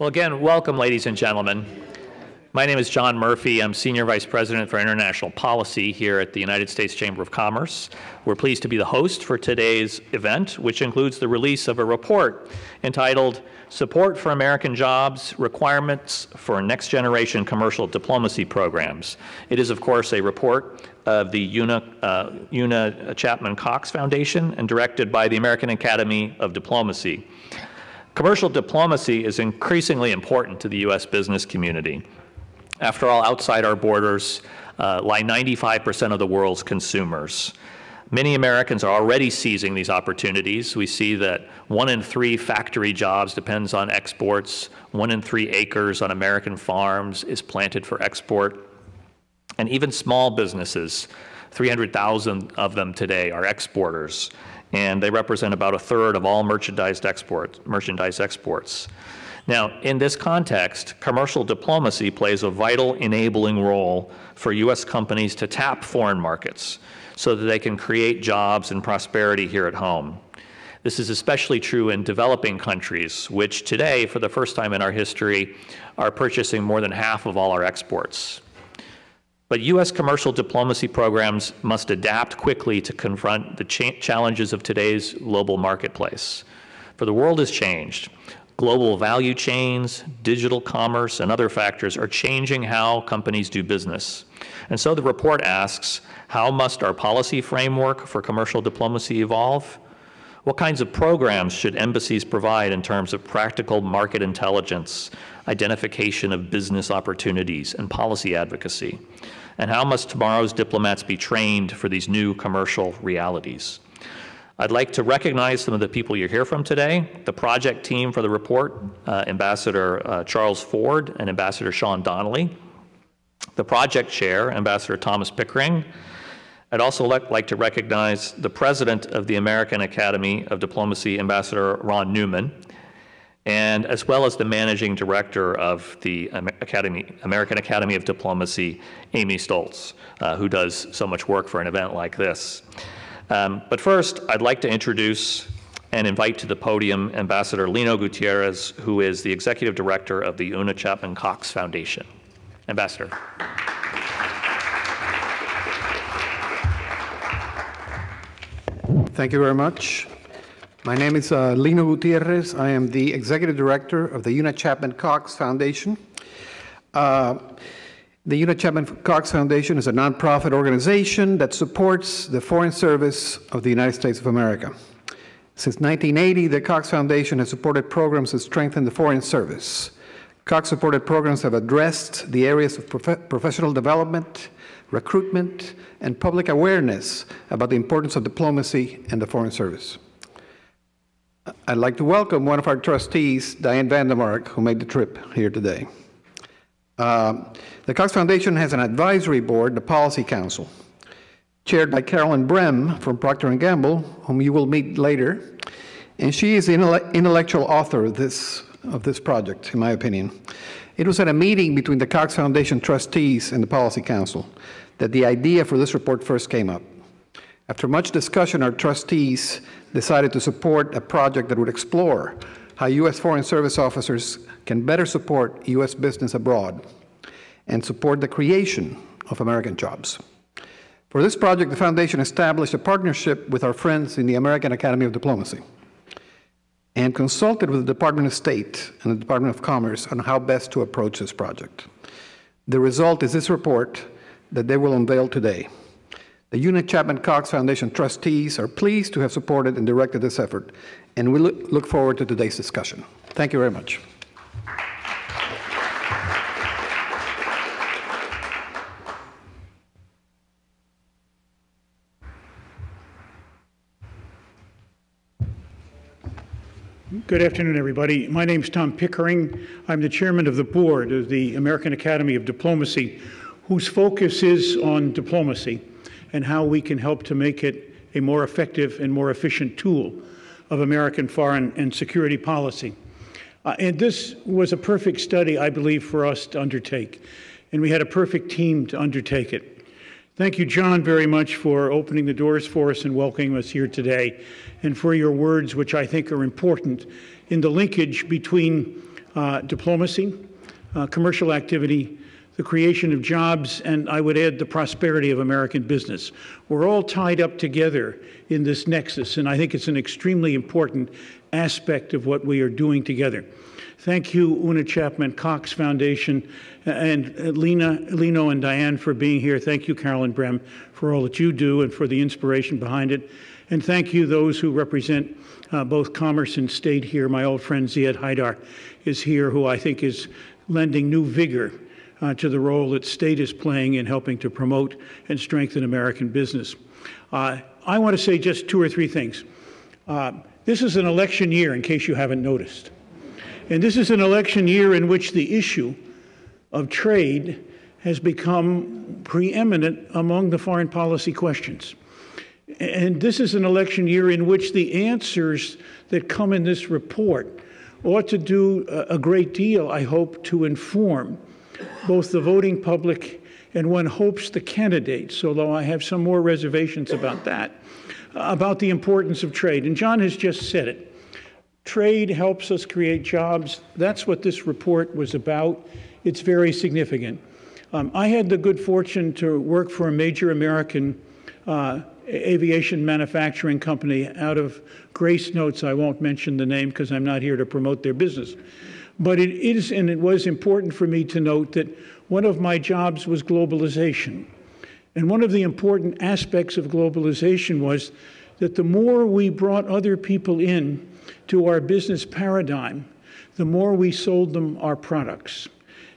Well, again, welcome, ladies and gentlemen. My name is John Murphy. I'm Senior Vice President for International Policy here at the United States Chamber of Commerce. We're pleased to be the host for today's event, which includes the release of a report entitled Support for American Jobs, Requirements for Next Generation Commercial Diplomacy Programs. It is, of course, a report of the Una Chapman Cox Foundation and directed by the American Academy of Diplomacy. Commercial diplomacy is increasingly important to the U.S. business community. After all, outside our borders lie 95% of the world's consumers. Many Americans are already seizing these opportunities. We see that 1 in 3 factory jobs depends on exports. 1 in 3 acres on American farms is planted for export. And even small businesses, 300,000 of them today, are exporters. And they represent about 1/3 of all merchandise exports. Now, in this context, commercial diplomacy plays a vital enabling role for U.S. companies to tap foreign markets so that they can create jobs and prosperity here at home. This is especially true in developing countries, which today, for the first time in our history, are purchasing more than half of all our exports. But U.S. commercial diplomacy programs must adapt quickly to confront the challenges of today's global marketplace. For the world has changed. Global value chains, digital commerce, and other factors are changing how companies do business. And so the report asks, how must our policy framework for commercial diplomacy evolve? What kinds of programs should embassies provide in terms of practical market intelligence, identification of business opportunities, and policy advocacy? And how must tomorrow's diplomats be trained for these new commercial realities? I'd like to recognize some of the people you hear from today. The project team for the report, Ambassador Charles Ford and Ambassador Sean Donnelly. The project chair, Ambassador Thomas Pickering. I'd also like to recognize the president of the American Academy of Diplomacy, Ambassador Ron Newman, and as well as the managing director of the American Academy of Diplomacy, Amy Stoltz, who does so much work for an event like this. But first, I'd like to introduce and invite to the podium Ambassador Lino Gutierrez, who is the executive director of the Una Chapman Cox Foundation. Ambassador. Thank you very much. My name is Lino Gutierrez. I am the executive director of the Una Chapman Cox Foundation. The Una Chapman Cox Foundation is a nonprofit organization that supports the foreign service of the United States of America. Since 1980, the Cox Foundation has supported programs that strengthen the foreign service. Cox-supported programs have addressed the areas of professional development, recruitment, and public awareness about the importance of diplomacy and the foreign service. I'd like to welcome one of our trustees, Diane Vandermark, who made the trip here today. The Cox Foundation has an advisory board, the Policy Council, chaired by Carolyn Brehm from Procter & Gamble, whom you will meet later, and she is the intellectual author of this project, in my opinion. It was at a meeting between the Cox Foundation trustees and the Policy Council that the idea for this report first came up. After much discussion, our trustees decided to support a project that would explore how U.S. Foreign Service officers can better support U.S. business abroad and support the creation of American jobs. For this project, the Foundation established a partnership with our friends in the American Academy of Diplomacy and consulted with the Department of State and the Department of Commerce on how best to approach this project. The result is this report that they will unveil today. The Una Chapman Cox Foundation trustees are pleased to have supported and directed this effort, and we look forward to today's discussion. Thank you very much. Good afternoon, everybody. My name is Tom Pickering. I'm the chairman of the board of the American Academy of Diplomacy, whose focus is on diplomacy and how we can help to make it a more effective and more efficient tool of American foreign and security policy. And this was a perfect study, I believe, for us to undertake. And we had a perfect team to undertake it. Thank you, John, very much for opening the doors for us and welcoming us here today, and for your words, which I think are important, in the linkage between diplomacy, commercial activity, the creation of jobs, and I would add the prosperity of American business. We're all tied up together in this nexus, and I think it's an extremely important aspect of what we are doing together. Thank you, Una Chapman Cox Foundation, and Lino and Diane for being here. Thank you, Carolyn Brem, for all that you do and for the inspiration behind it. And thank you, those who represent both Commerce and State here. My old friend Ziad Haidar is here, who I think is lending new vigor to the role that State is playing in helping to promote and strengthen American business. I want to say just 2 or 3 things. This is an election year, in case you haven't noticed. And this is an election year in which the issue of trade has become preeminent among the foreign policy questions. And this is an election year in which the answers that come in this report ought to do a great deal, I hope, to inform both the voting public and one hopes the candidates, although I have some more reservations about that, about the importance of trade. And John has just said it. Trade helps us create jobs. That's what this report was about. It's very significant. I had the good fortune to work for a major American aviation manufacturing company out of Grace Notes. I won't mention the name because I'm not here to promote their business. But it is, and it was important for me to note that one of my jobs was globalization. And one of the important aspects of globalization was that the more we brought other people in to our business paradigm, the more we sold them our products.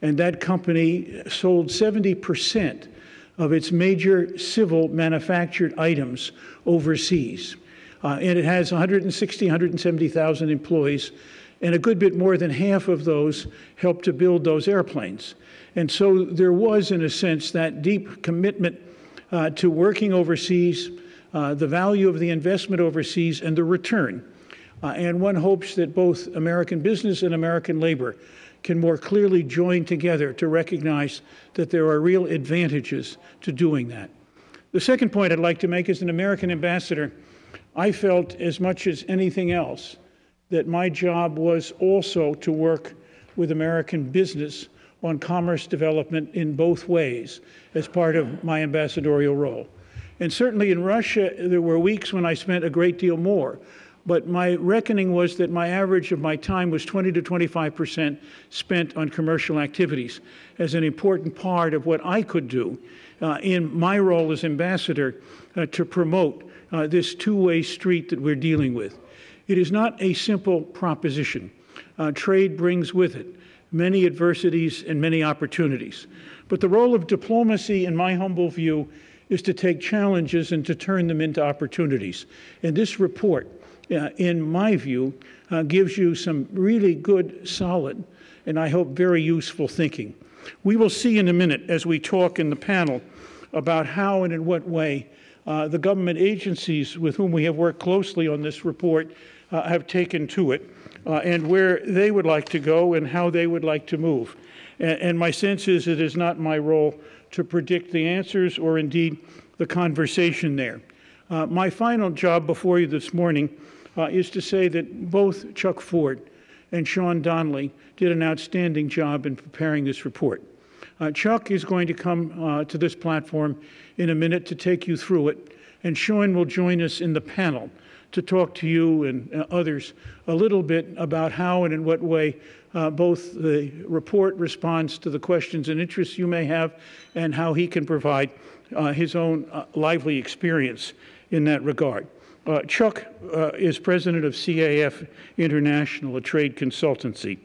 And that company sold 70% of its major civil manufactured items overseas. And it has 170,000 employees, and a good bit more than half of those helped to build those airplanes. And so there was, in a sense, that deep commitment to working overseas, the value of the investment overseas, and the return. And one hopes that both American business and American labor can more clearly join together to recognize that there are real advantages to doing that. The second point I'd like to make as an American ambassador, I felt as much as anything else that my job was also to work with American business on commerce development in both ways as part of my ambassadorial role. And certainly in Russia, there were weeks when I spent a great deal more. But my reckoning was that my average of my time was 20 to 25% spent on commercial activities as an important part of what I could do in my role as ambassador to promote this two-way street that we're dealing with. It is not a simple proposition. Trade brings with it many adversities and many opportunities. But the role of diplomacy, in my humble view, is to take challenges and to turn them into opportunities. And this report, in my view, gives you some really good, solid, and I hope very useful thinking. We will see in a minute as we talk in the panel about how and in what way the government agencies with whom we have worked closely on this report have taken to it and where they would like to go and how they would like to move. And my sense is it is not my role to predict the answers or indeed the conversation there. My final job before you this morning is to say that both Chuck Ford and Sean Donnelly did an outstanding job in preparing this report. Chuck is going to come to this platform in a minute to take you through it, and Sean will join us in the panel to talk to you and others a little bit about how and in what way both the report responds to the questions and interests you may have and how he can provide his own lively experience in that regard. Chuck is president of CAF International, a trade consultancy.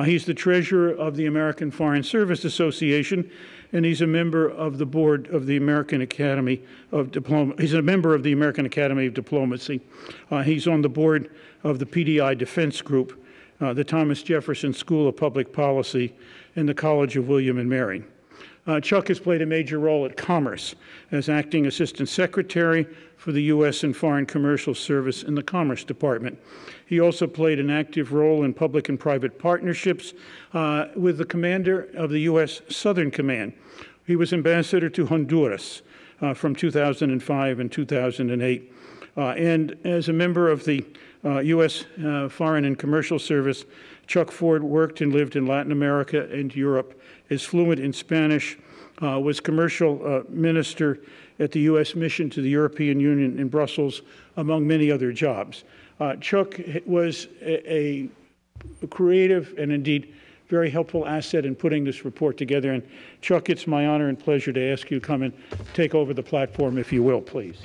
He's the treasurer of the American Foreign Service Association, and he's a member of the board of the American Academy of Diplomacy. He's a member of the American Academy of Diplomacy. He's on the board of the PDI Defense Group, the Thomas Jefferson School of Public Policy, and the College of William and Mary. Chuck has played a major role at Commerce as acting assistant secretary for the U.S. and Foreign Commercial Service in the Commerce Department. He also played an active role in public and private partnerships with the commander of the U.S. Southern Command. He was ambassador to Honduras from 2005 and 2008. And as a member of the U.S. Foreign and Commercial Service, Chuck Ford worked and lived in Latin America and Europe, is fluent in Spanish, was commercial minister at the U.S. mission to the European Union in Brussels, among many other jobs. Chuck was a creative and indeed very helpful asset in putting this report together. And Chuck, it's my honor and pleasure to ask you to come and take over the platform, if you will, please.